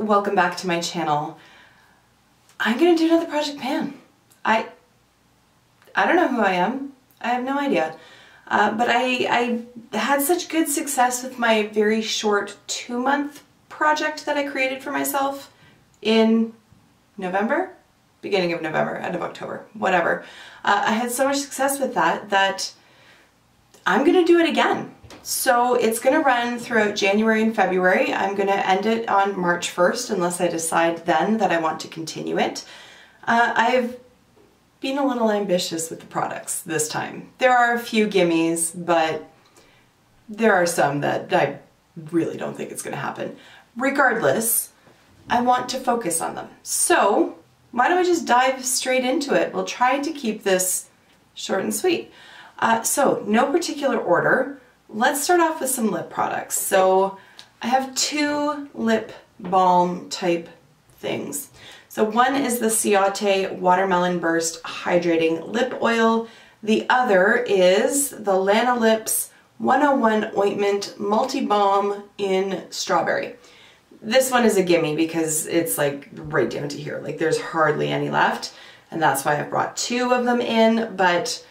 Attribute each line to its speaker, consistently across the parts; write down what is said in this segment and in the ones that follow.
Speaker 1: welcome back to my channel. I'm gonna do another Project Pan. I don't know who I am. I have no idea. But I had such good success with my very short 2-month project that I created for myself in November? Beginning of November, end of October, whatever. I had so much success with that I'm gonna do it again. So it's gonna run throughout January and February. I'm gonna end it on March 1st unless I decide then that I want to continue it. I've been a little ambitious with the products this time. There are a few gimmies, but there are some that I really don't think it's gonna happen. Regardless, I want to focus on them. So why don't we just dive straight into it? We'll try to keep this short and sweet. So no particular order. Let's start off with some lip products. So I have 2 lip balm type things. So one is the Ciate Watermelon Burst Hydrating Lip Oil. The other is the Lanolips 101 Ointment Multi-Balm in Strawberry. This one is a gimme because it's like right down to here. Like there's hardly any left, and that's why I brought 2 of them in. But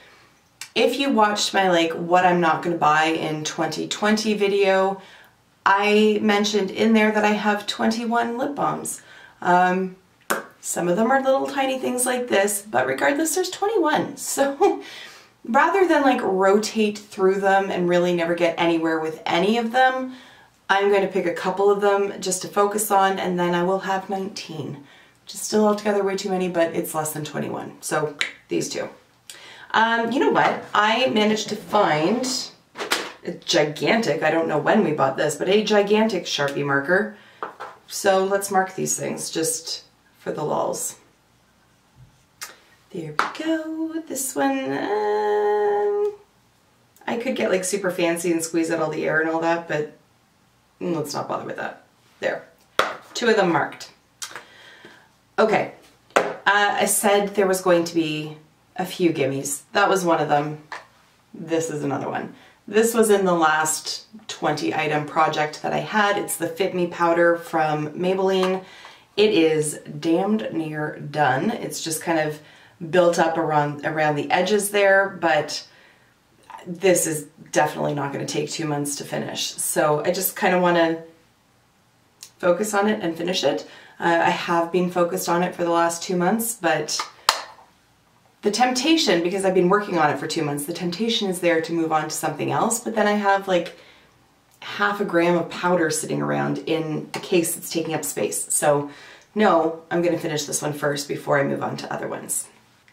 Speaker 1: if you watched my like what I'm not gonna buy in 2020 video, I mentioned in there that I have 21 lip balms. Some of them are little tiny things like this, but regardless, there's 21. So rather than like rotate through them and really never get anywhere with any of them, I'm going to pick a couple of them just to focus on, and then I will have 19. Which is still altogether way too many, but it's less than 21. So these 2. You know what? I managed to find a gigantic, I don't know when we bought this, but a gigantic Sharpie marker. So let's mark these things just for the lulz. There we go. This one, I could get like super fancy and squeeze out all the air and all that, but let's not bother with that. There. 2 of them marked. Okay. I said there was going to be a few gimmies. That was one of them. This is another one. This was in the last 20 item project that I had. It's the Fit Me powder from Maybelline. It is damned near done. It's just kind of built up around the edges there, but this is definitely not going to take 2 months to finish. So I just kind of want to focus on it and finish it. I have been focused on it for the last 2 months, but the temptation, because I've been working on it for 2 months, the temptation is there to move on to something else, but then I have like half a gram of powder sitting around in a case that's taking up space. So no, I'm going to finish this one first before I move on to other ones.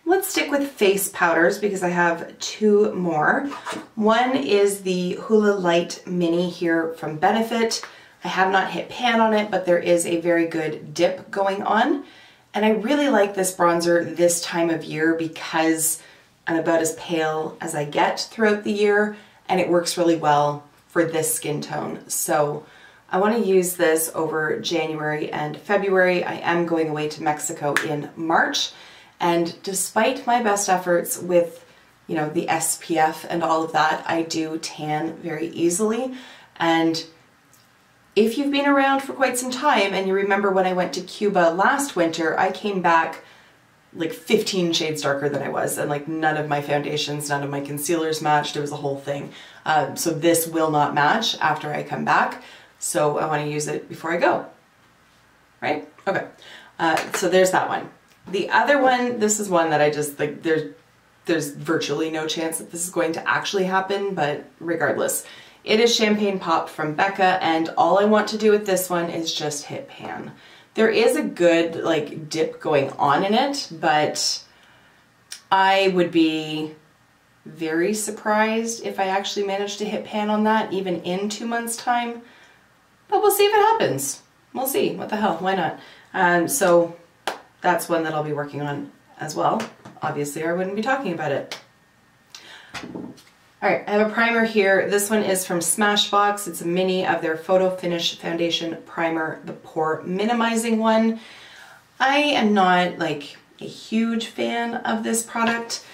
Speaker 1: Let's stick with face powders because I have 2 more. One is the Hoola Light Mini here from Benefit. I have not hit pan on it, but there is a very good dip going on. And I really like this bronzer this time of year because I'm about as pale as I get throughout the year, and it works really well for this skin tone. So I want to use this over January and February. I am going away to Mexico in March. And despite my best efforts with, you know, the SPF and all of that, I do tan very easily. And if you've been around for quite some time and you remember when I went to Cuba last winter, I came back like 15 shades darker than I was, and like none of my foundations, none of my concealers matched. It was a whole thing. So this will not match after I come back. So I want to use it before I go. Right? Okay. So there's that one. The other one, this is one that I just like, there's virtually no chance that this is going to actually happen, but regardless. It is Champagne Pop from Becca, and all I want to do with this one is just hit pan. There is a good like dip going on in it, but I would be very surprised if I actually managed to hit pan on that even in 2 months' time. But we'll see if it happens. We'll see. What the hell? Why not? So that's one that I'll be working on as well. Obviously, I wouldn't be talking about it. All right, I have a primer here. This one is from Smashbox. It's a mini of their Photo Finish Foundation Primer, the Pore Minimizing one. I am not like a huge fan of this product,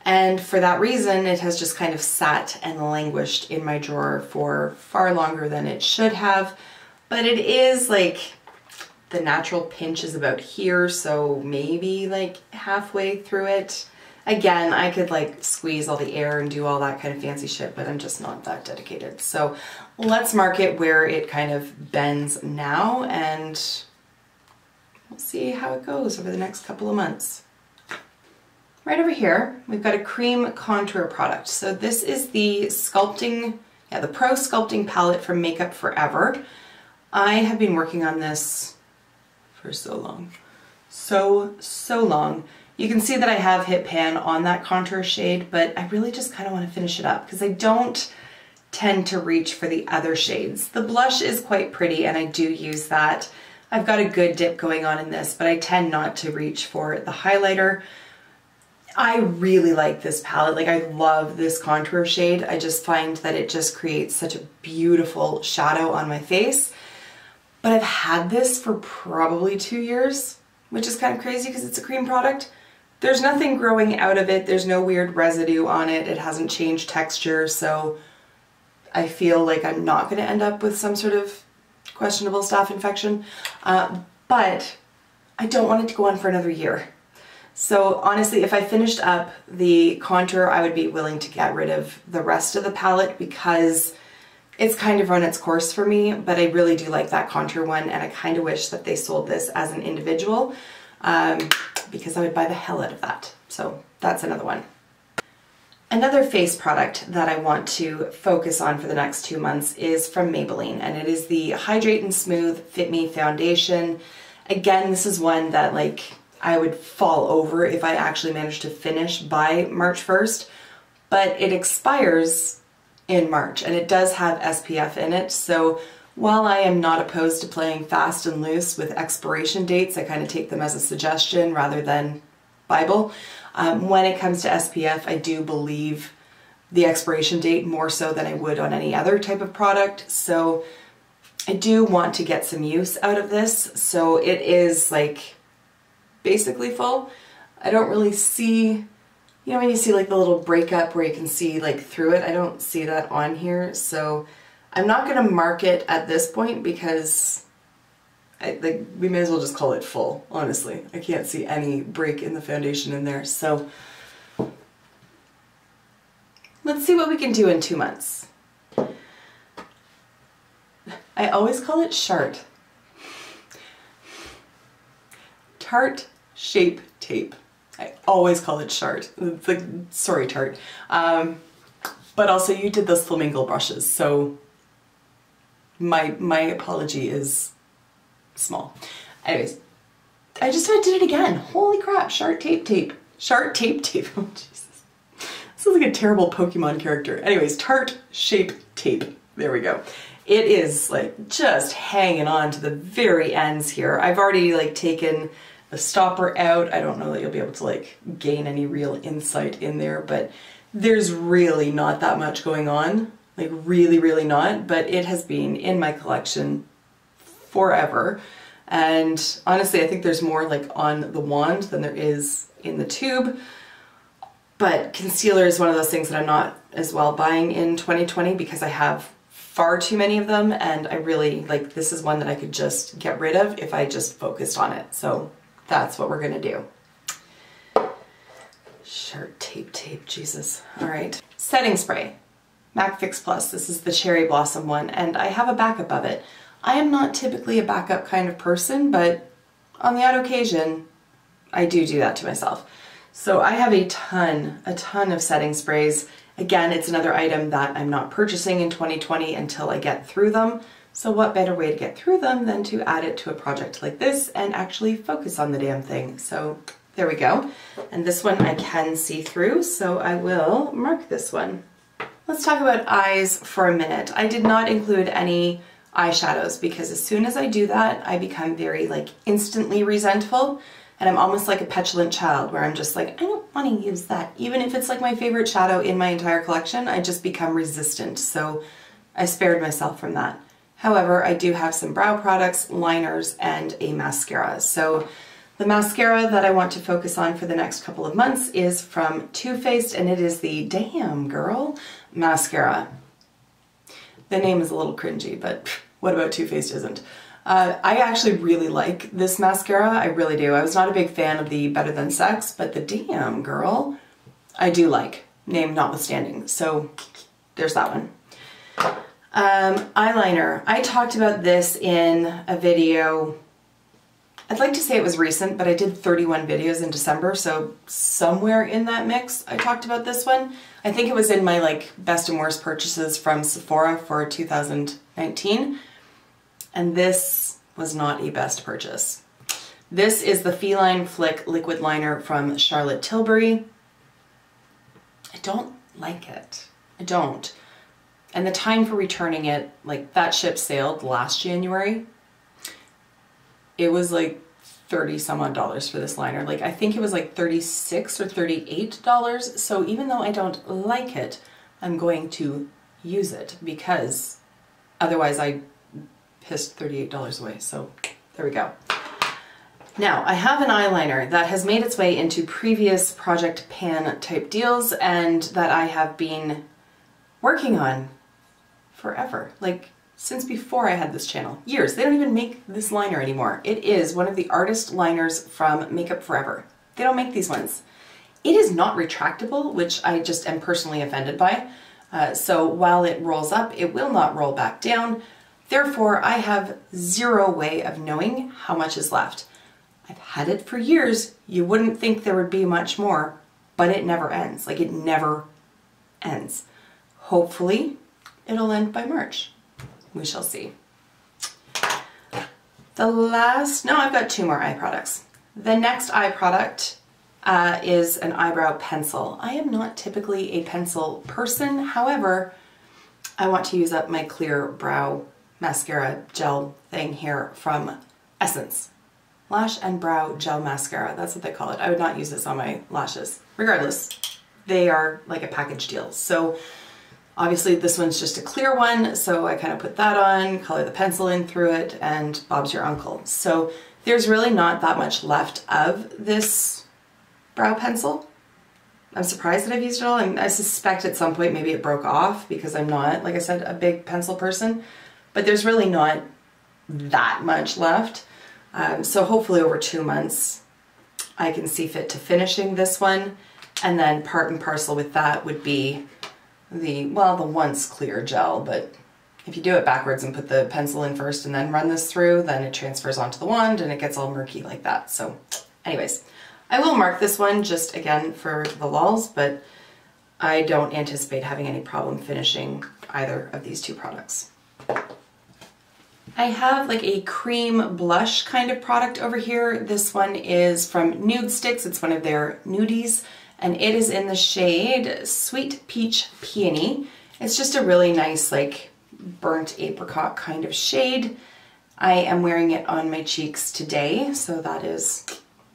Speaker 1: and for that reason, it has just kind of sat and languished in my drawer for far longer than it should have. But it is like the natural pinch is about here, so maybe like halfway through it. Again, I could like squeeze all the air and do all that kind of fancy shit, but I'm just not that dedicated. So let's mark it where it kind of bends now, and we'll see how it goes over the next couple of months. Right over here, we've got a cream contour product. So this is the sculpting, the Pro Sculpting Palette from Makeup Forever. I have been working on this for so long. So long. You can see that I have hit pan on that contour shade, but I really just kind of want to finish it up because I don't tend to reach for the other shades. The blush is quite pretty and I do use that. I've got a good dip going on in this, but I tend not to reach for the highlighter. I really like this palette. Like, I love this contour shade. I just find that it just creates such a beautiful shadow on my face. But I've had this for probably 2 years, which is kind of crazy because it's a cream product. There's nothing growing out of it. There's no weird residue on it. It hasn't changed texture, so I feel like I'm not going to end up with some sort of questionable staph infection. But I don't want it to go on for another year. So honestly, if I finished up the contour, I would be willing to get rid of the rest of the palette because it's kind of run its course for me, but I really do like that contour one, and I kind of wish that they sold this as an individual because I would buy the hell out of that. So that's another one. Another face product that I want to focus on for the next 2 months is from Maybelline, and it is the Hydrate and Smooth Fit Me Foundation. Again, this is one that like I would fall over if I actually managed to finish by March 1st, but it expires in March and it does have SPF in it. So while I am not opposed to playing fast and loose with expiration dates, I kind of take them as a suggestion rather than Bible. When it comes to SPF, I do believe the expiration date more so than I would on any other type of product. So I do want to get some use out of this. So it is like basically full. I don't really see, you know, when you see like the little breakup where you can see like through it, I don't see that on here. So I'm not going to mark it at this point because we may as well just call it full, honestly. I can't see any break in the foundation in there. So let's see what we can do in 2 months. I always call it Shart. Tarte Shape Tape. I always call it Shart. It's like, sorry Tarte. But also you did those flamingo brushes, so my apology is small. Anyways, I did it again. Holy crap, Shart Tape Tape. Shart Tape Tape. Oh Jesus. This is like a terrible Pokemon character. Anyways, Tarte Shape Tape. There we go. It is like just hanging on to the very ends here. I've already like taken the stopper out. I don't know that you'll be able to like gain any real insight in there, but there's really not that much going on. Like really not, but it has been in my collection forever. And honestly, I think there's more like on the wand than there is in the tube. But concealer is one of those things that I'm not as well buying in 2020 because I have far too many of them, and I really like, this is one that I could just get rid of if I just focused on it. So that's what we're gonna do. Shart Tape, Jesus. All right. Setting spray, MAC Fix Plus. This is the Cherry Blossom one, and I have a backup of it. I am not typically a backup kind of person, but on the odd occasion, I do that to myself. So I have a ton of setting sprays. Again, it's another item that I'm not purchasing in 2020 until I get through them. So what better way to get through them than to add it to a project like this and actually focus on the damn thing. So there we go. And this one I can see through, so I will mark this one. Let's talk about eyes for a minute. I did not include any eyeshadows because as soon as I do that, I become very like instantly resentful. And I'm almost like a petulant child where I'm just like, I don't want to use that. Even if it's like my favorite shadow in my entire collection, I just become resistant. So I spared myself from that. However, I do have some brow products, liners, and a mascara. So the mascara that I want to focus on for the next couple of months is from Too Faced, and it is the Damn Girl mascara. The name is a little cringy, but what about Too Faced isn't? I actually really like this mascara. I really do. I was not a big fan of the Better Than Sex, but the Damn Girl, I do like, name notwithstanding. So there's that one. Eyeliner. I talked about this in a video. I'd like to say it was recent, but I did 31 videos in December, so somewhere in that mix I talked about this one. I think it was in my like best and worst purchases from Sephora for 2019. And this was not a best purchase. This is the Feline Flick Liquid Liner from Charlotte Tilbury. I don't like it. I don't. And the time for returning it, like that ship sailed last January. It was like 30 some odd dollars for this liner. Like I think it was like $36 or $38. So even though I don't like it, I'm going to use it because otherwise I pissed $38 away. So there we go. Now I have an eyeliner that has made its way into previous Project Pan type deals and that I have been working on forever. Like since before I had this channel. Years. They don't even make this liner anymore. It is one of the artist liners from Makeup Forever. They don't make these ones. It is not retractable, which I just am personally offended by. So while it rolls up, it will not roll back down. Therefore, I have zero way of knowing how much is left. I've had it for years. You wouldn't think there would be much more, but it never ends. Like it never ends. Hopefully, it'll end by March. We shall see. I've got two more eye products. The next eye product is an eyebrow pencil. I am not typically a pencil person. However, I want to use up my clear brow mascara gel thing here from Essence. Lash and Brow Gel Mascara. That's what they call it. I would not use this on my lashes. Regardless, they are like a package deal. So obviously this one's just a clear one, so I kind of put that on, color the pencil in through it, and Bob's your uncle. So there's really not that much left of this brow pencil. I'm surprised that I've used it all, and I suspect at some point maybe it broke off because I'm not, like I said, a big pencil person, but there's really not that much left. So hopefully over 2 months I can see fit to finishing this one, and then part and parcel with that would be the once clear gel, but if you do it backwards and put the pencil in first and then run this through, then it transfers onto the wand and it gets all murky like that. So anyways, I will mark this one just again for the lols, but I don't anticipate having any problem finishing either of these two products. I have like a cream blush kind of product over here. This one is from Nude Sticks. It's one of their nudies, and it is in the shade Sweet Peach Peony. It's just a really nice like burnt apricot kind of shade. I am wearing it on my cheeks today, so that is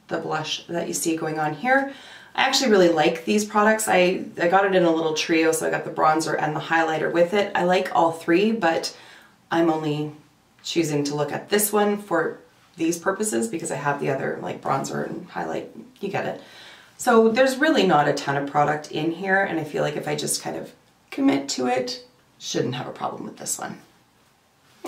Speaker 1: the blush that you see going on here. I actually really like these products. I got it in a little trio, so I got the bronzer and the highlighter with it. I like all three, but I'm only choosing to look at this one for these purposes because I have the other like bronzer and highlight, you get it. So there's really not a ton of product in here, and I feel like if I just kind of commit to it, shouldn't have a problem with this one.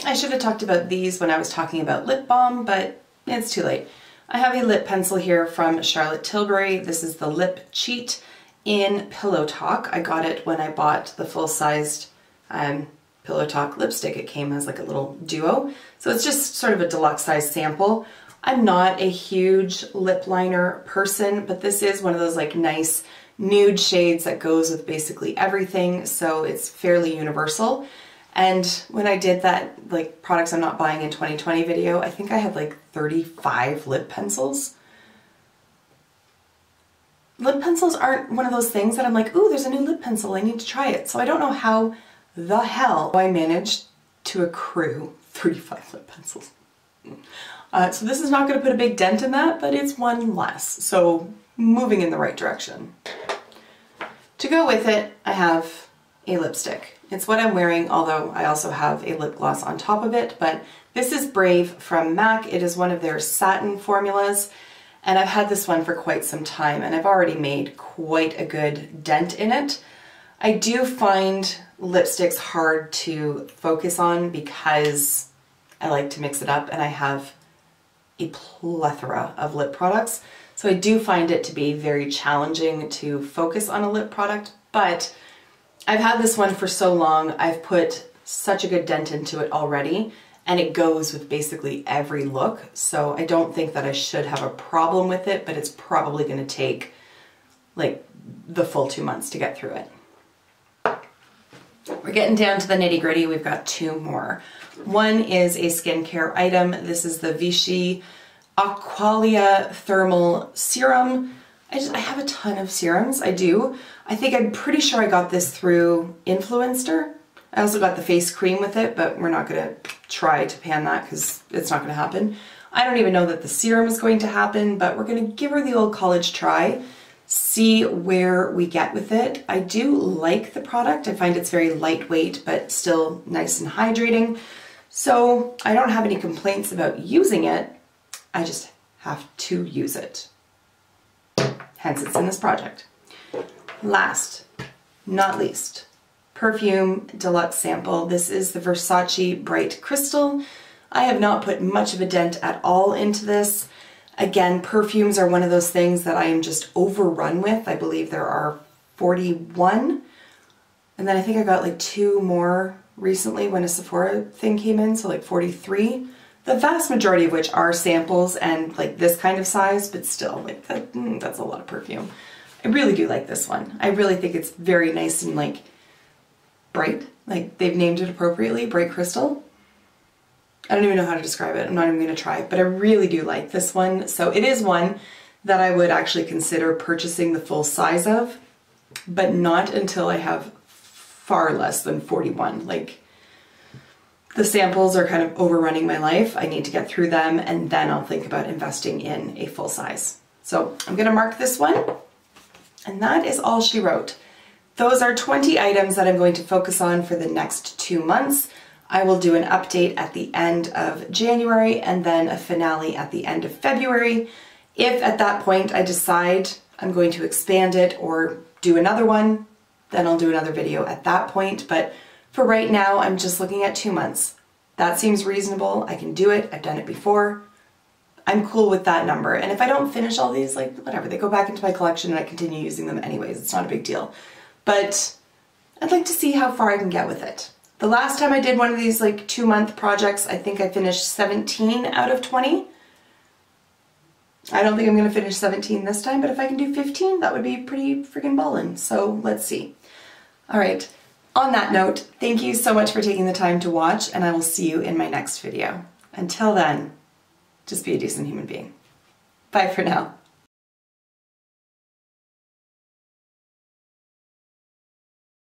Speaker 1: I should have talked about these when I was talking about lip balm, but it's too late. I have a lip pencil here from Charlotte Tilbury. This is the Lip Cheat in Pillow Talk. I got it when I bought the full-sized Pillow Talk lipstick. It came as like a little duo. So it's just sort of a deluxe size sample. I'm not a huge lip liner person, but this is one of those like nice nude shades that goes with basically everything. So it's fairly universal. And when I did that like products I'm not buying in 2020 video, I think I had like 35 lip pencils. Lip pencils aren't one of those things that I'm like, ooh, there's a new lip pencil, I need to try it. So I don't know how the hell I managed to accrue 35 lip pencils. So this is not going to put a big dent in that, but it's one less. So moving in the right direction. To go with it, I have a lipstick. It's what I'm wearing, although I also have a lip gloss on top of it, but this is Brave from MAC. It is one of their satin formulas, and I've had this one for quite some time, and I've already made quite a good dent in it. I do find lipsticks hard to focus on because I like to mix it up, and I have a plethora of lip products. So I do find it to be very challenging to focus on a lip product, but I've had this one for so long. I've put such a good dent into it already, and it goes with basically every look. So I don't think that I should have a problem with it, but it's probably going to take like the full 2 months to get through it. We're getting down to the nitty gritty. We've got 2 more. One is a skincare item. This is the Vichy Aqualia Thermal Serum. I have a ton of serums, I do. I'm pretty sure I got this through Influencer. I also got the face cream with it, but we're not gonna try to pan that because it's not gonna happen. I don't even know that the serum is going to happen, but we're gonna give her the old college try, see where we get with it. I do like the product. I find it's very lightweight, but still nice and hydrating. So I don't have any complaints about using it. I just have to use it. Hence it's in this project. Last, not least, perfume deluxe sample. This is the Versace Bright Crystal. I have not put much of a dent at all into this. Again, perfumes are one of those things that I am just overrun with. I believe there are 41. And then I think I got like 2 more recently when a Sephora thing came in, so like 43. The vast majority of which are samples and like this kind of size, but still, like that's a lot of perfume. I really do like this one. I really think it's very nice and like bright. Like they've named it appropriately, Bright Crystal. I don't even know how to describe it. I'm not even going to try, but I really do like this one. So it is one that I would actually consider purchasing the full size of, but not until I have far less than 41. Like the samples are kind of overrunning my life. I need to get through them, and then I'll think about investing in a full size. So I'm going to mark this one, and that is all she wrote. Those are 20 items that I'm going to focus on for the next 2 months. I will do an update at the end of January and then a finale at the end of February. If at that point I decide I'm going to expand it or do another one, then I'll do another video at that point. But for right now, I'm just looking at 2 months. That seems reasonable. I can do it. I've done it before. I'm cool with that number. And if I don't finish all these, like whatever, they go back into my collection and I continue using them anyways. It's not a big deal. But I'd like to see how far I can get with it. The last time I did one of these like 2-month projects, I think I finished 17 out of 20. I don't think I'm going to finish 17 this time, but if I can do 15, that would be pretty freaking ballin'. So let's see. All right. On that note, thank you so much for taking the time to watch, and I will see you in my next video. Until then, just be a decent human being. Bye for now.